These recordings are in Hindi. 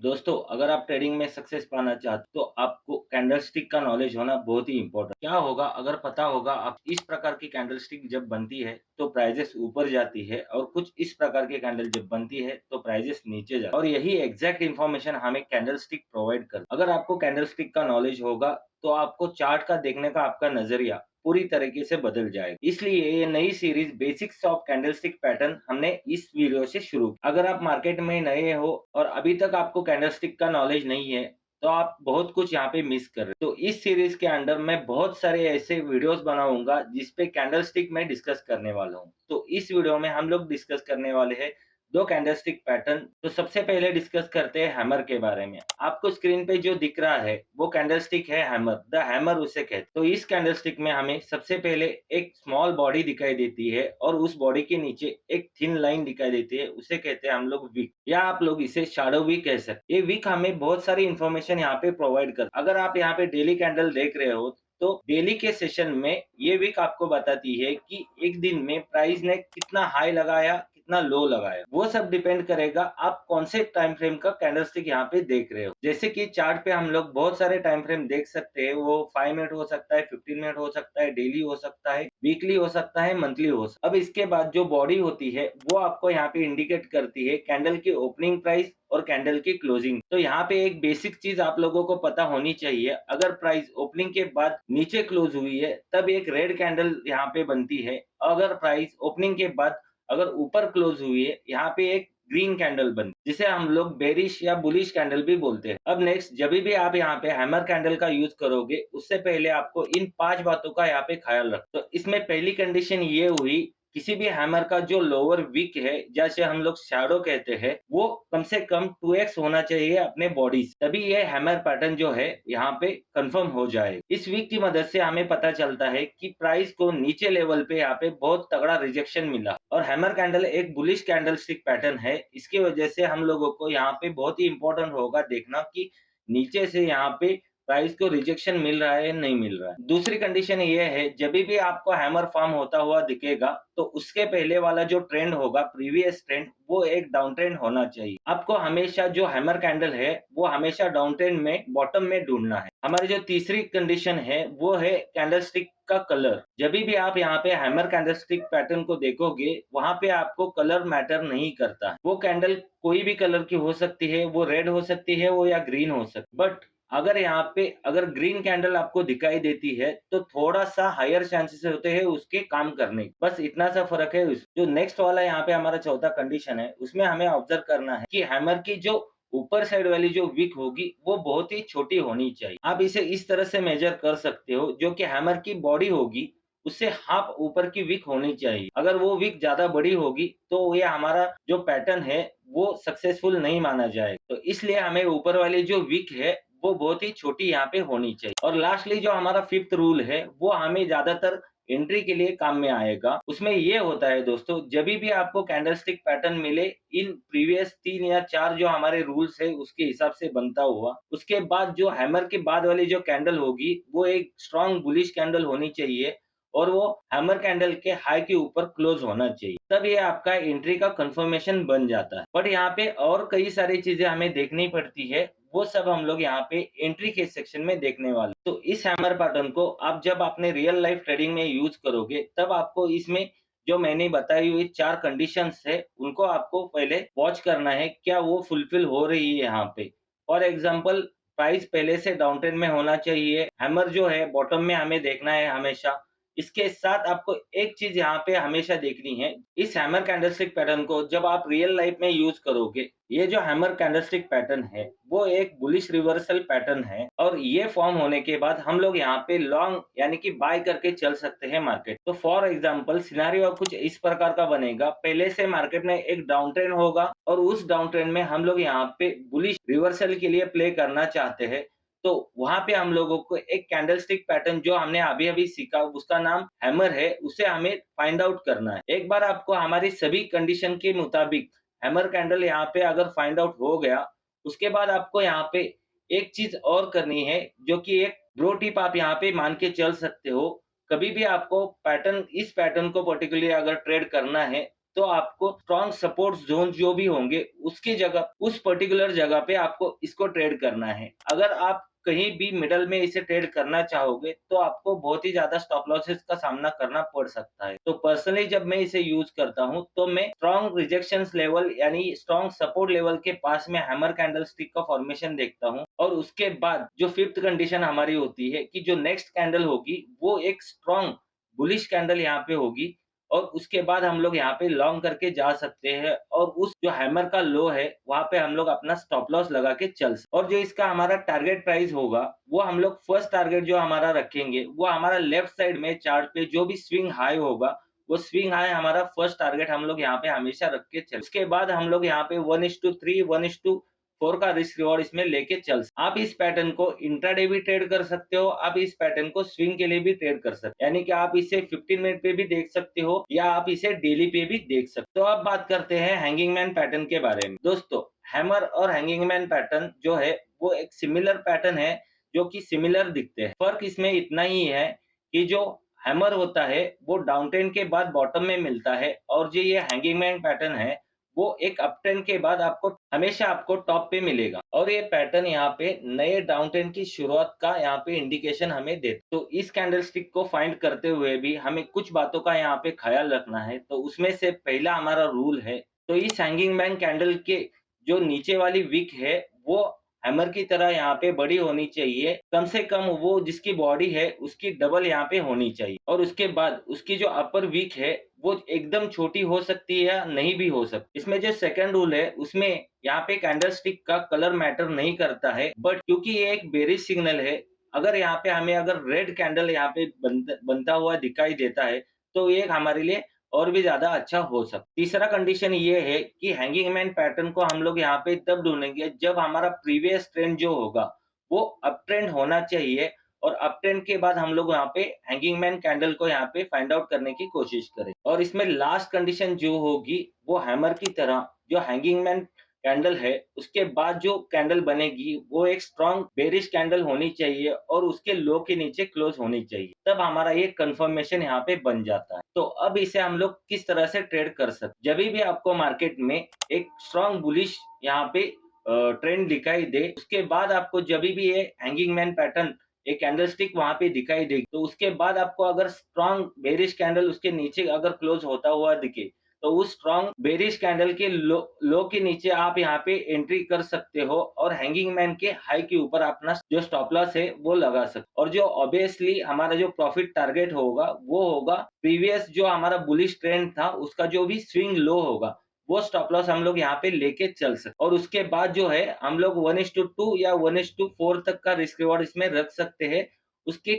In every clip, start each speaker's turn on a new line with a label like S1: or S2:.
S1: दोस्तों, अगर आप ट्रेडिंग में सक्सेस पाना चाहते हो, तो आपको कैंडलस्टिक का नॉलेज होना बहुत ही इम्पोर्टेंट। क्या होगा अगर पता होगा आप इस प्रकार की कैंडलस्टिक जब बनती है, तो प्राइजेस ऊपर जाती है और कुछ इस प्रकार की कैंडल जब बनती है, तो प्राइजेस नीचे जाती है और यही एग्जैक्ट इन्फॉर्मेशन हमें कैंडलस्टिक प्रोवाइड कर। अगर आपको कैंडलस्टिक का नॉलेज होगा, तो आपको चार्ट का देखने का आपका नजरिया पूरी तरीके से बदल जाएगा। इसलिए ये नई series basics of candlestick pattern हमने इस वीडियो से शुरू की। अगर आप मार्केट में नए हो और अभी तक आपको कैंडलस्टिक का नॉलेज नहीं है, तो आप बहुत कुछ यहाँ पे मिस कर रहे हो। तो इस सीरीज के अंडर मैं बहुत सारे ऐसे वीडियोस बनाऊंगा जिस पे कैंडलस्टिक में डिस्कस करने वाला हूँ। तो इस वीडियो में हम लोग डिस्कस करने वाले हैं दो कैंडलस्टिक पैटर्न। तो सबसे पहले डिस्कस करते हैं हैमर के बारे में। आपको स्क्रीन पे जो दिख रहा है वो कैंडलस्टिक है हैमर, द हैमर उसे कहते हैं। तो इस कैंडलस्टिक में हमें सबसे पहले एक स्मॉल बॉडी दिखाई देती है और उस बॉडी के नीचे एक थिन लाइन दिखाई देती है, उसे कहते हैं हम लोग विक, या आप लोग इसे शैडो भी कह सकते हैं। ये विक हमें बहुत सारी इंफॉर्मेशन यहाँ पे प्रोवाइड करता है। अगर आप यहाँ पे डेली कैंडल देख रहे हो, तो डेली के सेशन में ये विक आपको बताती है कि एक दिन में प्राइस ने कितना हाई लगाया, कितना लो लगाया। वो सब डिपेंड करेगा आप कौन से टाइम फ्रेम का कैंडलस्टिक यहाँ पे देख रहे हो। जैसे कि चार्ट पे हम लोग बहुत सारे टाइम फ्रेम देख सकते हैं। वो 5 मिनट हो सकता है, 15 मिनट हो सकता है, डेली हो सकता है, वीकली हो सकता है, मंथली हो सकता है। अब इसके बाद जो बॉडी होती है वो आपको यहाँ पे इंडिकेट करती है कैंडल की ओपनिंग प्राइस और कैंडल की क्लोजिंग। तो यहाँ पे एक बेसिक चीज आप लोगों को पता होनी चाहिए। अगर प्राइस ओपनिंग के बाद नीचे क्लोज हुई है, तब एक रेड कैंडल यहाँ पे बनती है। अगर प्राइस ओपनिंग के बाद अगर ऊपर क्लोज हुई है, यहाँ पे एक ग्रीन कैंडल बनी, जिसे हम लोग बेरिश या बुलिश कैंडल भी बोलते हैं। अब नेक्स्ट, जब भी आप यहाँ पे हैमर कैंडल का यूज करोगे, उससे पहले आपको इन 5 बातों का यहाँ पे ख्याल रख। तो इसमें पहली कंडीशन ये हुई, किसी भी हैमर का जो लोअर विक है, जैसे हम लोग शैडो कहते हैं, वो कम से कम 2x होना चाहिए अपने बॉडी से, तभी ये हैमर पैटर्न जो है यहाँ पे कंफर्म हो जाए। इस विक की मदद से हमें पता चलता है कि प्राइस को नीचे लेवल पे यहाँ पे बहुत तगड़ा रिजेक्शन मिला और हैमर कैंडल एक बुलिश कैंडलस्टिक पैटर्न है। इसकी वजह से हम लोगों को यहाँ पे बहुत ही इंपॉर्टेंट होगा देखना कि नीचे से यहाँ पे प्राइस को रिजेक्शन मिल रहा है, नहीं मिल रहा है। दूसरी कंडीशन ये है, जब भी आपको हैमर फॉर्म होता हुआ दिखेगा, तो उसके पहले वाला जो ट्रेंड होगा, प्रीवियस ट्रेंड, वो एक डाउन ट्रेंड होना चाहिए। आपको हमेशा जो हैमर कैंडल है, वो हमेशा डाउन ट्रेंड में बॉटम में ढूंढना है। हमारी जो तीसरी कंडीशन है, वो है कैंडलस्टिक का कलर। जब भी आप यहाँ पे हैमर कैंडलस्टिक पैटर्न को देखोगे, वहां पे आपको कलर मैटर नहीं करता है। वो कैंडल कोई भी कलर की हो सकती है, वो रेड हो सकती है, वो या ग्रीन हो सकती है। बट अगर यहाँ पे अगर ग्रीन कैंडल आपको दिखाई देती है, तो थोड़ा-सा हायर चांसेस होते हैं उसके काम करने के। बस इतना सा फ़र्क है। उस जो नेक्स्ट वाला यहाँ पे हमारा चौथा कंडीशन है, उसमें हमें ऑब्ज़र्व करना है कि हैमर की जो ऊपर साइड वाली जो विक होगी, वो बहुत ही छोटी होनी चाहिए। आप इसे इस तरह से मेज़र कर सकते हो, जो कि हैमर की बॉडी होगी, उससे हाफ ऊपर की विक होनी चाहिए। अगर वो विक ज़्यादा बड़ी होगी, तो ये हमारा जो पैटर्न है, वो सक्सेसफुल नहीं माना जाएगा। तो इसलिए हमें ऊपर वाली जो विक है, वो बहुत ही छोटी यहाँ पे होनी चाहिए। और लास्टली जो हमारा फिफ्थ रूल है, वो हमें ज्यादातर एंट्री के लिए काम में आएगा। उसमें ये होता है दोस्तों, जब भी आपको कैंडलस्टिक पैटर्न मिले इन प्रीवियस 3 या 4 जो हमारे रूल्स है उसके हिसाब से बनता हुआ, उसके बाद जो हैमर के बाद वाली जो कैंडल होगी, वो एक स्ट्रॉन्ग बुलिश कैंडल होनी चाहिए और वो हैमर कैंडल के हाई के ऊपर क्लोज होना चाहिए। तब ये आपका एंट्री का कंफर्मेशन बन जाता है। बट यहाँ पे और कई सारी चीजें हमें देखनी पड़ती है, वो सब हम लोग यहाँ पे एंट्री के सेक्शन में देखने वाले। तो इस हैमर पैटर्न को आप जब अपने रियल लाइफ ट्रेडिंग में यूज करोगे, तब आपको इसमें जो मैंने बताई हुई 4 कंडीशंस है, उनको आपको पहले वॉच करना है, क्या वो फुलफिल हो रही है यहाँ पे। फॉर एग्जाम्पल, प्राइस पहले से डाउन ट्रेंड में होना चाहिए, हैमर जो है बॉटम में हमें देखना है हमेशा। इसके साथ आपको एक चीज यहाँ पे हमेशा देखनी है, इस हैमर कैंडलस्टिक पैटर्न को जब आप रियल लाइफ में यूज करोगे, ये जो हैमर कैंडलस्टिक पैटर्न है, वो एक बुलिश रिवर्सल पैटर्न है और ये फॉर्म होने के बाद हम लोग यहाँ पे लॉन्ग यानी कि बाय करके चल सकते हैं मार्केट। तो फॉर एग्जांपल सिनेरियो कुछ इस प्रकार का बनेगा, पहले से मार्केट में एक डाउन ट्रेंड होगा और उस डाउन ट्रेंड में हम लोग यहाँ पे बुलिश रिवर्सल के लिए प्ले करना चाहते हैं। तो वहां पे हम लोगों को एक कैंडलस्टिक पैटर्न जो हमने अभी-अभी सीखा, उसका नाम हैमर है, उसे हमें फाइंड आउट करना है। एक बार आपको हमारी सभी कंडीशन के मुताबिक हैमर कैंडल यहाँ पे अगर फाइंड आउट हो गया, उसके बाद आपको यहाँ पे एक चीज और करनी है, जो कि एक ब्रो टिप आप यहाँ पे मान के चल सकते हो। कभी भी आपको पैटर्न इस पैटर्न को पर्टिकुलरली अगर ट्रेड करना है, तो आपको स्ट्रॉन्ग सपोर्ट ज़ोन जो भी होंगे, उसकी जगह उस पर्टिकुलर जगह पे आपको इसको ट्रेड करना है। अगर आप कहीं भी मिडल में इसे ट्रेड करना चाहोगे, तो आपको बहुत ही ज़्यादा स्टॉप लॉसेस का सामना करना पड़ सकता है। तो पर्सनली जब मैं इसे यूज़ करता हूँ, तो मैं स्ट्रॉन्ग रिजेक्शंस लेवल यानी स्ट्रॉन्ग सपोर्ट लेवल के पास में हैमर कैंडलस्टिक का फॉर्मेशन देखता हूँ और उसके बाद जो 5th कंडीशन हमारी होती है कि जो नेक्स्ट कैंडल होगी, वो एक स्ट्रॉन्ग बुलिश कैंडल यहाँ पे होगी और उसके बाद हम लोग यहाँ पे लॉन्ग करके जा सकते हैं और उस जो हैमर का लो है, वहाँ पे हम लोग अपना स्टॉप लॉस लगा के चल सकते और जो इसका हमारा टारगेट प्राइस होगा, वो हम लोग फर्स्ट टारगेट जो हमारा रखेंगे, वो हमारा लेफ्ट साइड में चार्ट पे जो भी स्विंग हाई होगा, वो स्विंग हाई हमारा फर्स्ट टारगेट हम लोग यहाँ पे हमेशा रख के चलें। उसके बाद हम लोग यहाँ पे 1:3, 1:4 का रिस्क रिवॉर्ड इसमें लेके आप इस पैटर्न को इंट्राडे भी ट्रेड कर सकते हो, आप इस पैटर्न को स्विंग के लिए भी ट्रेड कर सकते हो। यानी कि आप इसे 15 मिनट पे भी देख सकते हो या आप इसे डेली पे भी देख सकते हो। अब बात करते हैं हैंगिंग मैन पैटर्न के बारे में। दोस्तों, हैमर और हैंगिंग मैन पैटर्न जो है, वो एक सिमिलर पैटर्न है, जो कि सिमिलर दिखते हैं। फ़र्क इसमें इतना ही है कि जो हैमर होता है, वो डाउन ट्रेंड के बाद बॉटम में मिलता है और जो ये हैंगिंग मैन पैटर्न है, वो एक अप ट्रेंड के बाद आपको हमेशा आपको टॉप पे मिलेगा और ये पैटर्न यहाँ पे नए डाउन ट्रेंड की शुरुआत का यहाँ पे इंडिकेशन हमें देता है। तो इस कैंडलस्टिक को फाइंड करते हुए भी हमें कुछ बातों का यहाँ पे ख्याल रखना है। तो उसमें से पहला हमारा रूल है, तो इस हैंगिंग मैन कैंडल के जो नीचे वाली विक है, वो हैमर की तरह यहाँ पे बड़ी होनी चाहिए। कम से कम वो जिसकी बॉडी है, उसकी डबल यहाँ पे होनी चाहिए और उसके बाद उसकी जो अपर विक है, वो एकदम छोटी हो सकती है या नहीं भी हो सकती। इसमें जो सेकंड रूल है, उसमें यहाँ पे कैंडलस्टिक का कलर मैटर नहीं करता है, बट क्योंकि ये एक बेरिश सिग्नल है, अगर यहाँ पे हमें अगर रेड कैंडल यहाँ पे बनता हुआ दिखाई देता है, तो ये हमारे लिए और भी ज़्यादा अच्छा हो सकता है। तीसरा कंडीशन ये है कि हैंगिंग मैन पैटर्न को हम लोग यहाँ पे तब ढूँढेंगे जब हमारा प्रीवियस ट्रेंड जो होगा, वो अप ट्रेंड होना चाहिए और अप ट्रेंड के बाद हम लोग यहाँ पे हैंगिंग मैन कैंडल को यहाँ पे फाइंड आउट करने की कोशिश करें। और इसमें लास्ट कंडीशन जो होगी, वो हैमर की तरह जो हैंगिंग मैन कैंडल है, उसके बाद जो कैंडल बनेगी, वो एक स्ट्रॉन्ग बेरिश कैंडल होनी चाहिए और उसके लो के नीचे क्लोज होनी चाहिए। तब हमारा ये कंफर्मेशन यहाँ पे बन जाता है। तो अब इसे हम लोग किस तरह से ट्रेड कर सकते हैं? जभी भी आपको मार्केट में एक स्ट्रॉन्ग बुलिश यहाँ पे ट्रेंड दिखाई दे, उसके बाद आपको जभी भी ये हैंगिंग मैन पैटर्न एक कैंडलस्टिक वहाँ पे दिखाई देगी, तो उसके बाद आपको अगर स्ट्रॉन्ग बेरिश कैंडल उसके नीचे अगर क्लोज होता हुआ दिखे, तो उस स्ट्रॉन्ग बेरिश कैंडल के लो के नीचे आप यहाँ पे एंट्री कर सकते हो और हैंगिंग मैन के हाई के ऊपर अपना जो स्टॉप लॉस है वो लगा सकते हो। और जो ऑब्वियसली हमारा जो प्रॉफिट टारगेट होगा, वो होगा प्रीवियस जो हमारा बुलिश ट्रेंड था, उसका जो भी स्विंग लो होगा, वो स्टॉप लॉस हम लोग यहाँ पे लेके चल सकते और उसके बाद जो है हम लोग 1:2 या 1:4 तक का रिस्क रिवॉर्ड इसमें रख सकते हैं। उसके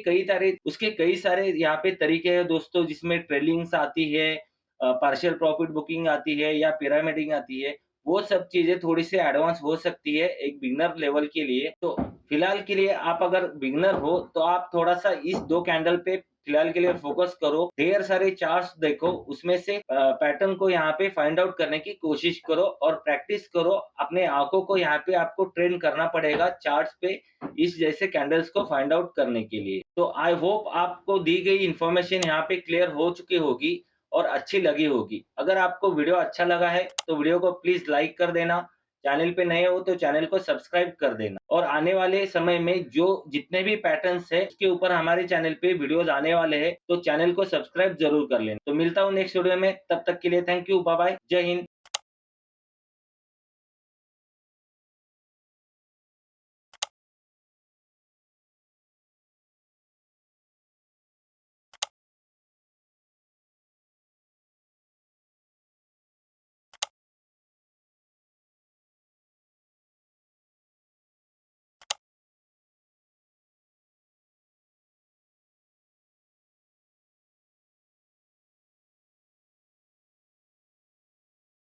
S1: कई सारे यहाँ पे तरीके हैं दोस्तों, जिसमें ट्रेलिंग्स आती है, पार्शियल प्रॉफिट बुकिंग आती है या पिरामिडिंग आती है। वो सब चीज़ें थोड़ी-सी एडवांस हो सकती है एक बिगिनर लेवल के लिए। तो फिलहाल के लिए आप अगर बिगिनर हो, तो आप थोड़ा-सा इस 2 कैंडल पे फिलहाल के लिए फोकस करो। ढेर सारे चार्ट्स देखो, उसमें से पैटर्न को यहाँ पे फाइंड आउट करने की कोशिश करो और प्रैक्टिस करो। अपने आँखों को यहाँ पे आपको ट्रेन करना पड़ेगा चार्ट्स पे इस जैसे कैंडल्स को फाइंड आउट करने के लिए। तो आई होप आपको दी गई इन्फॉर्मेशन यहाँ पे क्लियर हो चुकी होगी और अच्छी लगी होगी। अगर आपको वीडियो अच्छा लगा है, तो वीडियो को प्लीज़ लाइक कर देना। चैनल पे नए हो तो चैनल को सब्सक्राइब कर देना और आने वाले समय में जो जितने भी पैटर्न्स है, उसके ऊपर हमारे चैनल पे वीडियोज़ आने वाले हैं, तो चैनल को सब्सक्राइब ज़रूर कर लेना। तो मिलता हूँ नेक्स्ट वीडियो में, तब तक के लिए थैंक यू, बाय बाय, जय हिंद।